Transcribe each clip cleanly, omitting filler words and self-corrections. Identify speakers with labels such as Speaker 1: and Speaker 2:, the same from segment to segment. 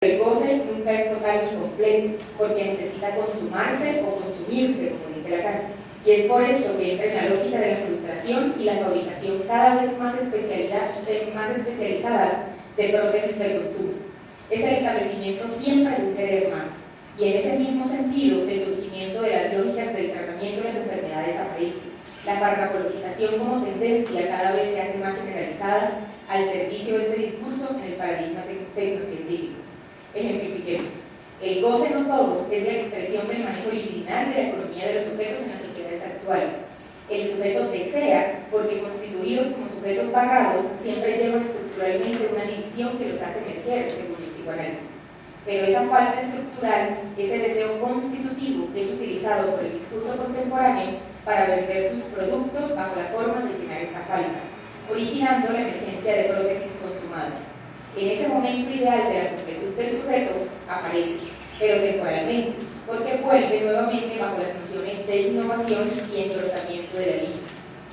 Speaker 1: El goce nunca es total ni completo, porque necesita consumarse o consumirse, como dice Lacan. Y es por esto que entra en la lógica de la frustración y la fabricación cada vez más especializadas de prótesis del consumo. Es el establecimiento siempre de un querer más. Y en ese mismo sentido, el surgimiento de las lógicas del tratamiento de las enfermedades aparece. La farmacologización como tendencia cada vez se hace más generalizada al servicio de este discurso en el paradigma tecnocientífico. Ejemplifiquemos. El goce no todo es la expresión del manejo libidinal de la economía de los sujetos en las sociedades actuales. El sujeto desea porque constituidos como sujetos barrados siempre llevan estructuralmente una división que los hace emerger, según el psicoanálisis. Pero esa falta estructural, ese deseo constitutivo, es utilizado por el discurso contemporáneo para vender sus productos bajo la forma de llenar esta falta, originando la emergencia de prótesis consumadas. En ese momento ideal de la completud del sujeto aparece, pero temporalmente, porque vuelve nuevamente bajo las nociones de innovación y engrosamiento de la línea.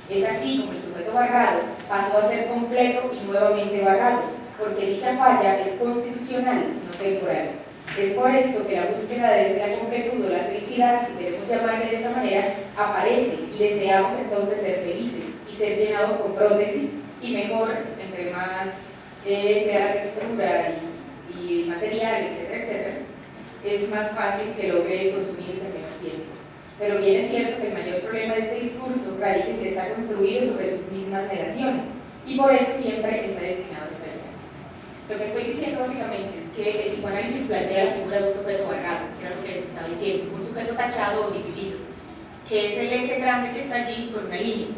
Speaker 1: Es así como el sujeto barrado pasó a ser completo y nuevamente barrado, porque dicha falla es constitucional, no temporal. Es por esto que la búsqueda desde la completud o la felicidad, si queremos llamarle de esta manera, aparece y deseamos entonces ser felices y ser llenados con prótesis y mejor, entre más sea la textura y material, etcétera, etcétera, es más fácil que logre consumirse en menos tiempo. Pero bien es cierto que el mayor problema de este discurso radica en que está construido sobre sus mismas negaciones y por eso siempre está destinado a estallar. Lo que estoy diciendo básicamente es que el psicoanálisis plantea la figura de un sujeto barrado, que era lo que les estaba diciendo, un sujeto tachado o dividido, que es el S grande que está allí con una línea.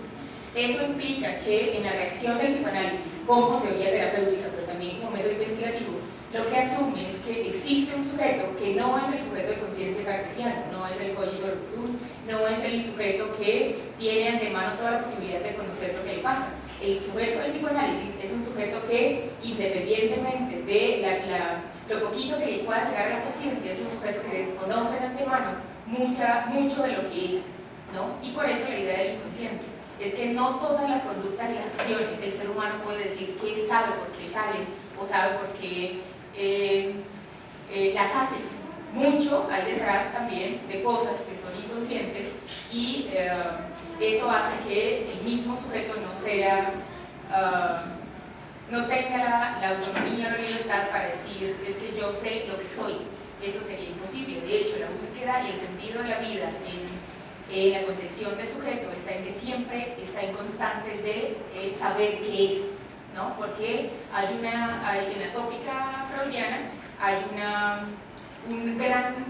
Speaker 1: Eso implica que en la reacción del psicoanálisis, como teoría terapéutica, pero también como método investigativo, lo que asume es que existe un sujeto que no es el sujeto de conciencia cartesiano, no es el cogito ergo sum, no es el sujeto que tiene antemano toda la posibilidad de conocer lo que le pasa. El sujeto del psicoanálisis es un sujeto que, independientemente de lo poquito que le pueda llegar a la conciencia, es un sujeto que desconoce de antemano mucho de lo que es, ¿no? Y por eso la idea del inconsciente es que no todas las conductas y las acciones el ser humano puede decir que sabe por qué salen o sabe por qué las hace. Mucho hay detrás también de cosas que son inconscientes y eso hace que el mismo sujeto no tenga la autonomía o la libertad para decir es que yo sé lo que soy. Eso sería imposible. De hecho, la búsqueda y el sentido de la vida en la concepción de sujeto está en que siempre está en constante de saber qué es, ¿no? Porque en la tópica freudiana hay un gran,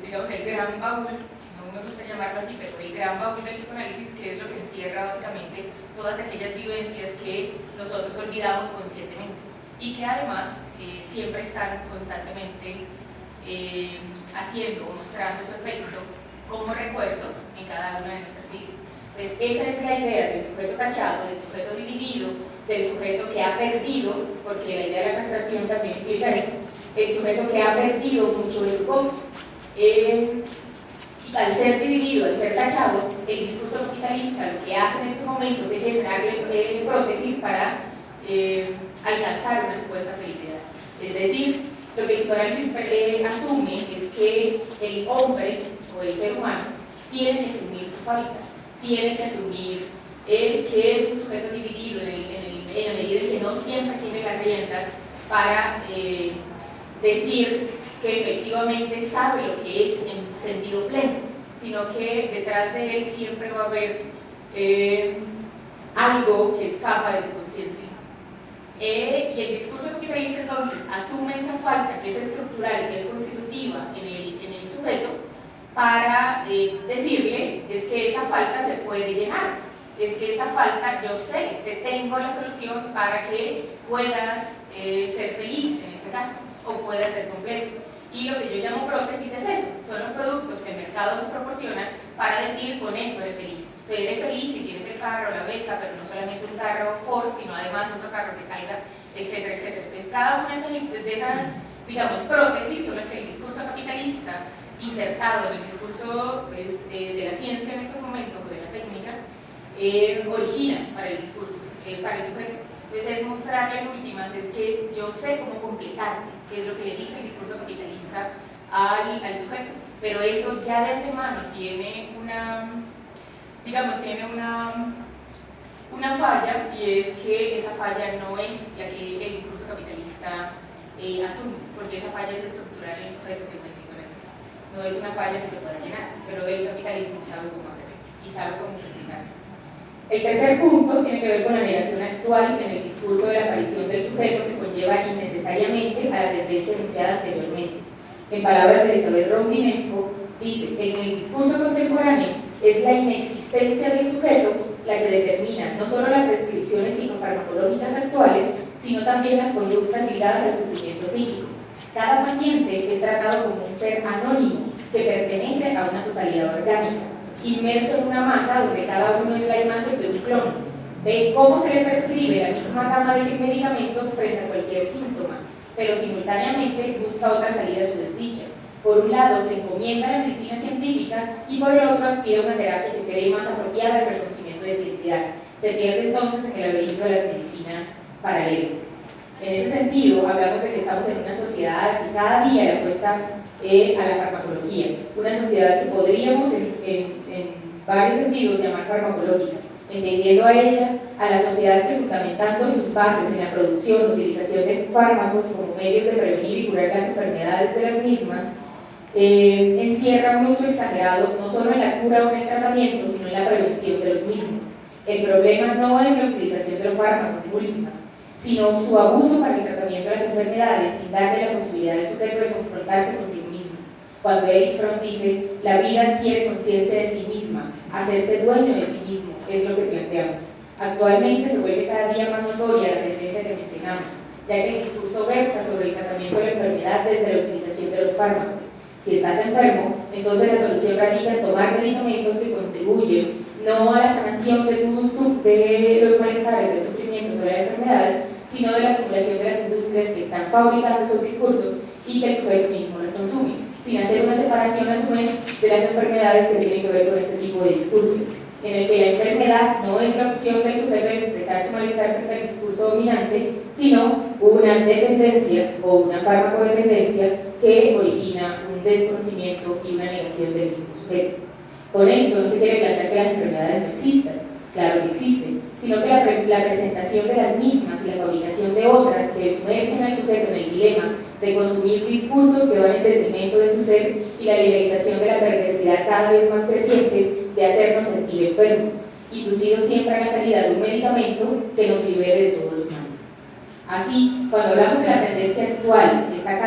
Speaker 1: digamos, el gran baúl, no me gusta llamarlo así, pero el gran baúl del psicoanálisis, que es lo que encierra básicamente todas aquellas vivencias que nosotros olvidamos conscientemente y que además siempre están constantemente haciendo o mostrando su efecto como recuerdos en cada una de nuestras vidas. Entonces, esa es la idea del sujeto tachado, del sujeto dividido, del sujeto que ha perdido, porque la idea de la castración también implica eso, el sujeto que ha perdido mucho de su cosa. Al ser dividido, al ser tachado, el discurso capitalista lo que hace en estos momentos es generarle prótesis para alcanzar una supuesta felicidad. Es decir, lo que el psicoanálisis asume es que el hombre o el ser humano tiene que asumir su falta, tiene que asumir que es un sujeto dividido en la medida en que no siempre tiene las riendas para decir que efectivamente sabe lo que es en sentido pleno, sino que detrás de él siempre va a haber algo que escapa de su conciencia. Y el discurso capitalista entonces asume esa falta que es estructural y que es constitutiva en el sujeto para decirle es que esa falta se puede llenar, es que esa falta yo sé que tengo la solución para que puedas ser feliz en este caso o puedas ser completo. Y lo que yo llamo prótesis es eso, son los productos que el mercado nos proporciona para decir con eso eres feliz. Entonces eres feliz si tienes el carro, la beca, pero no solamente un carro Ford, sino además otro carro que salga, etcétera, etcétera. Entonces cada una de esas digamos, prótesis son las que el discurso capitalista insertado en el discurso pues, de la ciencia en estos momentos, o de la técnica, origina para el discurso, para el sujeto. Entonces es mostrarle en últimas, es que yo sé cómo completarte, qué es lo que le dice el discurso capitalista al sujeto. Pero eso ya de antemano tiene una falla, y es que esa falla no es la que el discurso capitalista asume, porque esa falla es estructural en sujetos y en psicoanálisis. No es una falla que se pueda llenar, pero el capitalismo sabe cómo hacerlo y sabe cómo presentarlo. El tercer punto tiene que ver con la negación actual en el discurso de la aparición del sujeto, que conlleva innecesariamente a la tendencia enunciada anteriormente. En palabras de Elizabeth Roudinesco, dice: en el discurso contemporáneo es la inexistencia del sujeto la que determina no solo las prescripciones psicofarmacológicas actuales, sino también las conductas ligadas al sufrimiento psíquico. Cada paciente es tratado como un ser anónimo que pertenece a una totalidad orgánica, inmerso en una masa donde cada uno es la imagen de un clon. Ve cómo se le prescribe la misma gama de medicamentos frente a cualquier síntoma, pero simultáneamente busca otra salida a su desdicha. Por un lado se encomienda a la medicina científica y por el otro aspira a una terapia que cree más apropiada al reconocimiento de su identidad. Se pierde entonces en el laberinto de las medicinas paralelas. En ese sentido, hablamos de que estamos en una sociedad que cada día le apuesta a la farmacología, una sociedad que podríamos en varios sentidos llamar farmacológica, entendiendo a ella a la sociedad que, fundamentando sus bases en la producción y utilización de fármacos como medios de prevenir y curar las enfermedades de las mismas, encierra un uso exagerado no solo en la cura o en el tratamiento, sino en la prevención de los mismos. El problema no es la utilización de los fármacos en últimas, sino su abuso para el tratamiento de las enfermedades sin darle la posibilidad al sujeto de confrontarse consigo mismo. Cuando Eric Fromm dice: la vida adquiere conciencia de sí misma, hacerse dueño de sí mismo, es lo que planteamos. Actualmente se vuelve cada día más notoria la tendencia que mencionamos, ya que el discurso versa sobre el tratamiento de la enfermedad desde la utilización de los fármacos. Si estás enfermo, entonces la solución radica en tomar medicamentos que contribuyen no a la sanación de los malestares, de los sufrimientos o de las enfermedades, sino de la acumulación de las industrias que están fabricando esos discursos y que el sujeto mismo los consume, sin hacer una separación a su vez de las enfermedades que tienen que ver con este tipo de discurso, en el que la enfermedad no es la opción del sujeto de expresar su malestar frente al discurso dominante, sino una dependencia o una farmacodependencia que origina un desconocimiento y una negación del mismo sujeto. Con esto no se quiere plantear que las enfermedades no existan, claro que existen, sino que la presentación de las mismas y la fabricación de otras que sumergen al sujeto en el dilema de consumir discursos que van en detrimento de su ser y la legalización de la perversidad cada vez más crecientes de hacernos sentir enfermos, inducidos siempre a la salida de un medicamento que nos libere de todos los males. Así, cuando hablamos que la tendencia actual está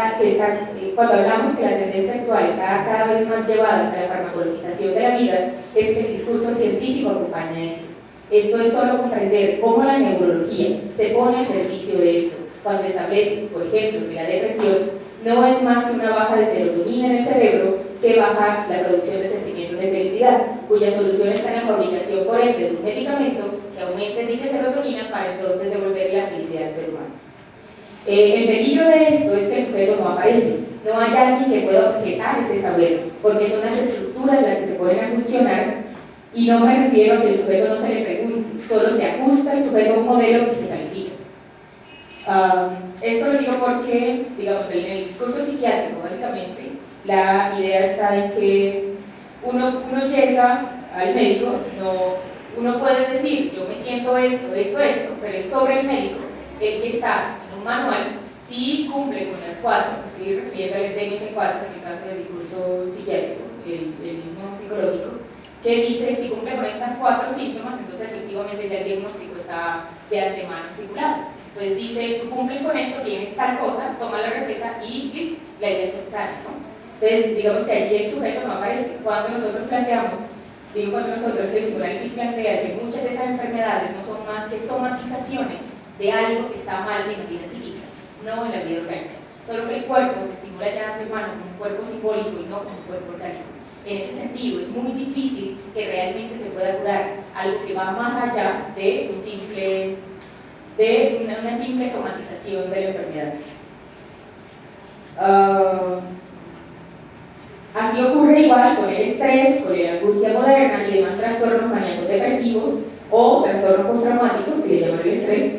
Speaker 1: cada vez más llevada hacia la farmacologización de la vida, es que el discurso científico acompaña esto. Esto es solo comprender cómo la neurología se pone al servicio de esto, cuando establece, por ejemplo, que la depresión no es más que una baja de serotonina en el cerebro que baja la producción de sentimientos de felicidad, cuya solución está en la fabricación por ende de un medicamento que aumente dicha serotonina para entonces devolverle la felicidad al ser humano. El peligro de esto es que el sujeto no aparece, no hay alguien que pueda objetar ese saber, porque son las estructuras las que se ponen a funcionar, y no me refiero a que el sujeto no se le pregunte, solo se ajusta el sujeto a un modelo que se califica. Esto lo digo porque, digamos, en el discurso psiquiátrico, básicamente, la idea está en que uno llega al médico, uno puede decir: yo me siento esto, pero es sobre el médico el que está en un manual, si cumple con las 4, estoy refiriendo al DMS-4 en el caso del discurso psiquiátrico, el mismo psicológico, que dice: si cumple con estas 4 síntomas, entonces efectivamente ya el diagnóstico está de antemano estipulado. Entonces dice: tú cumples con esto, tienes tal cosa, toma la receta y listo, la idea es que se sane, ¿no? Entonces, digamos que allí el sujeto no aparece. Cuando nosotros planteamos, el psicoanálisis plantea que muchas de esas enfermedades no son más que somatizaciones de algo que está mal en la vida psíquica, no en la vida orgánica. Solo que el cuerpo se estimula ya de antemano como un cuerpo simbólico y no como un cuerpo orgánico. En ese sentido, es muy difícil que realmente se pueda curar algo que va más allá de una simple somatización de la enfermedad. Así ocurre igual con el estrés, con la angustia moderna y demás trastornos maníacos depresivos o trastornos postraumáticos, que le llaman el estrés,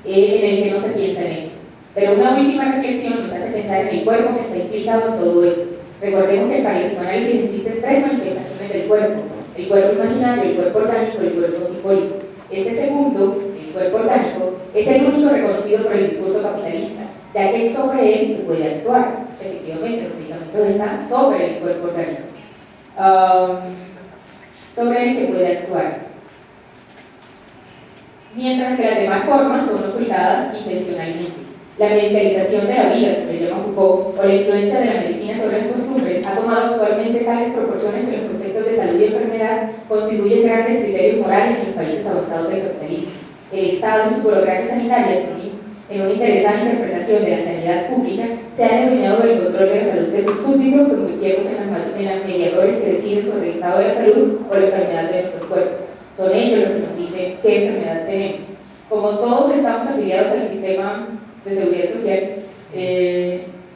Speaker 1: en el que no se piensa en esto. Pero una última reflexión nos hace pensar en el cuerpo que está implicado en todo esto. Recordemos que para el psicoanálisis existen tres manifestaciones del cuerpo: el cuerpo imaginario, el cuerpo orgánico y el cuerpo simbólico. Este segundo, el cuerpo orgánico, es el único reconocido por el discurso capitalista, ya que es sobre él que puede actuar. Efectivamente, los medicamentos están sobre el cuerpo orgánico, sobre el que puede actuar, mientras que las demás formas son ocultadas intencionalmente. La medicalización de la vida, como le llama Foucault, o la influencia de la medicina sobre las costumbres ha tomado actualmente tales proporciones que los conceptos de salud y enfermedad constituyen grandes criterios morales en los países avanzados del capitalismo. El Estado y su burocracia sanitaria, en una interesada interpretación de la sanidad pública, se han eliminado del control de la salud de sus súbditos, convirtiéndose en los mediadores que deciden sobre el estado de la salud o la enfermedad de nuestros cuerpos. Son ellos los que nos dicen qué enfermedad tenemos. Como todos estamos afiliados al sistema de seguridad social,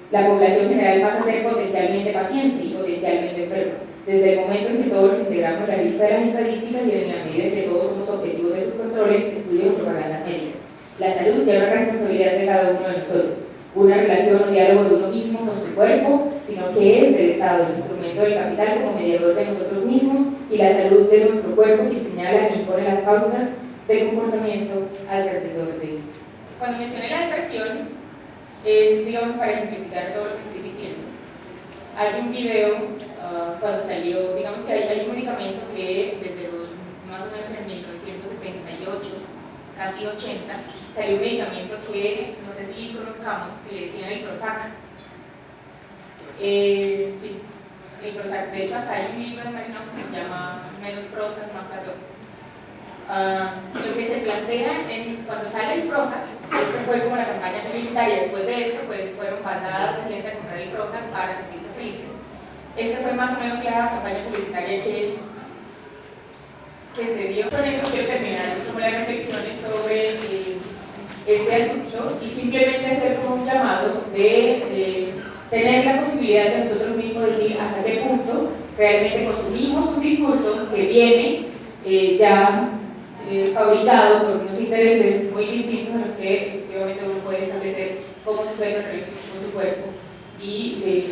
Speaker 1: la población general pasa a ser potencialmente paciente y potencialmente enfermo, desde el momento en que todos nos integramos en la lista de las estadísticas y en la medida en que todos somos objetivos de sus controles, estudios o propagandas médicas. La salud ya es una responsabilidad de cada uno de nosotros, una relación o diálogo de uno mismo con su cuerpo, sino que es del Estado, el instrumento del capital como mediador de nosotros mismos, y la salud de nuestro cuerpo que señala y impone las pautas de comportamiento alrededor de esto. Cuando mencioné la depresión, es, digamos, para ejemplificar todo lo que estoy diciendo. Hay un video, cuando salió, digamos que hay un medicamento que desde los más o menos en 1978, casi 80, salió un medicamento que no sé si conozcamos, que le decían el Prozac. Sí, el Prozac. De hecho, hasta hay un libro de Marinov que se llama Menos Prozac, más Platón. Lo que se plantea cuando sale el Prozac, esto fue como la campaña publicitaria. Después de esto, pues fueron bandadas de gente a comprar el Prozac para sentirse felices. Esta fue más o menos la campaña publicitaria que se dio. Con eso quiero terminar como las reflexiones sobre este asunto y simplemente hacer como un llamado de tener la posibilidad de nosotros mismos decir hasta qué punto realmente consumimos un discurso que viene ya fabricado por unos intereses muy distintos a los que efectivamente uno puede establecer como sujeto en relación con su cuerpo y